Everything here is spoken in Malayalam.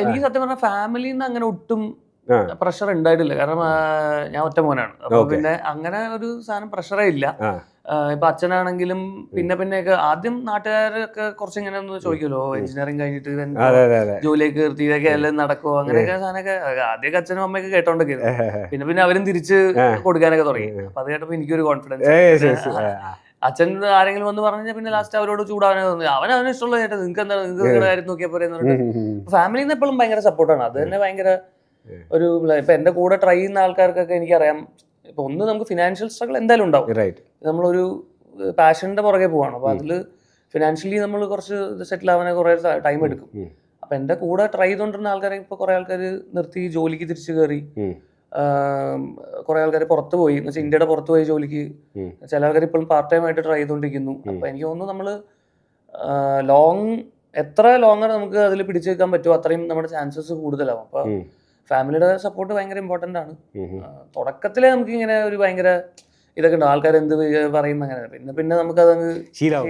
എനിക്ക് സത്യം പറഞ്ഞാൽ ഫാമിലിയിൽ നിന്ന് അങ്ങനെ ഒട്ടും പ്രഷർ ഉണ്ടായിട്ടില്ല. കാരണം ഞാൻ ഒറ്റ മോനാണ്. അപ്പൊ പിന്നെ അങ്ങനെ ഒരു സാധനം പ്രഷറേ ഇല്ല. ഇപ്പൊ അച്ഛനാണെങ്കിലും പിന്നെയൊക്കെ ആദ്യം നാട്ടുകാരൊക്കെ കുറച്ച് ഇങ്ങനെ ഒന്ന് ചോദിക്കുമല്ലോ, എഞ്ചിനീയറിംഗ് കഴിഞ്ഞിട്ട് ജോലിയൊക്കെ കയറി ഇതൊക്കെ എല്ലാം നടക്കുമോ, അങ്ങനെയൊക്കെ സാധനമൊക്കെ ആദ്യമൊക്കെ അച്ഛനും അമ്മയൊക്കെ കേട്ടോണ്ടൊക്കെ. പിന്നെ അവരും തിരിച്ച് കൊടുക്കാനൊക്കെ തുടങ്ങി. അപ്പൊ അത് കേട്ടപ്പോ എനിക്കൊരു കോൺഫിഡൻസ്. അച്ഛൻ ആരെങ്കിലും വന്ന് പറഞ്ഞാൽ പിന്നെ ലാസ്റ്റ് അവരോട് ചൂടാവാനേ തോന്നി. അവന് ഇഷ്ടമുള്ള ചേട്ടാ, നിങ്ങൾക്ക് എന്താ, നിങ്ങൾക്ക് കാര്യം നോക്കിയാൽ പോരെ എന്ന് പറഞ്ഞിട്ട് ഫാമിലിയിൽ നിന്ന് എപ്പോഴും ഭയങ്കര സപ്പോർട്ടാണ്. അത് തന്നെ ഭയങ്കര ഒരു ഇപ്പൊ എന്റെ കൂടെ ട്രൈ ചെയ്യുന്ന ആൾക്കാർക്കൊക്കെ എനിക്കറിയാം, ഇപ്പൊ ഒന്ന് നമുക്ക് ഫിനാൻഷ്യൽ സ്ട്രഗിൾ എന്തായാലും ഉണ്ടാവും. നമ്മളൊരു പാഷന്റെ പുറകെ പോവാണ്. അപ്പൊ അതില് ഫിനാൻഷ്യലി നമ്മൾ കുറച്ച് സെറ്റിൽ ആവാൻ കുറെ ടൈം എടുക്കും. അപ്പൊ എന്റെ കൂടെ ട്രൈ ചെയ്തോണ്ടിരുന്ന ആൾക്കാരെ ഇപ്പൊ കുറെ ആൾക്കാർ നിർത്തി ജോലിക്ക് തിരിച്ചു കയറി. കുറെ ആൾക്കാർ പുറത്ത് പോയി, എന്ന് വെച്ചാൽ ഇന്ത്യയുടെ പുറത്ത് പോയി ജോലിക്ക്. ചില ആൾക്കാർ ഇപ്പോഴും പാർട്ട് ടൈം ആയിട്ട് ട്രൈ ചെയ്തോണ്ടിരിക്കുന്നു. അപ്പൊ എനിക്ക് തോന്നുന്നു നമ്മള് എത്ര ലോങ്ങർ നമുക്ക് അതിൽ പിടിച്ചു വെക്കാൻ പറ്റുമോ അത്രയും നമ്മുടെ ചാൻസസ് കൂടുതലാവും. അപ്പൊ ഫാമിലിയുടെ സപ്പോർട്ട് ഭയങ്കര ഇമ്പോർട്ടന്റ് ആണ്. തുടക്കത്തിലെ നമുക്ക് ഇങ്ങനെ ഒരു ഭയങ്കര ഇതൊക്കെ ഉണ്ട്, ആൾക്കാർ എന്ത് പറയും അങ്ങനെ. പിന്നെ നമുക്കതങ്ങ് ശീലം.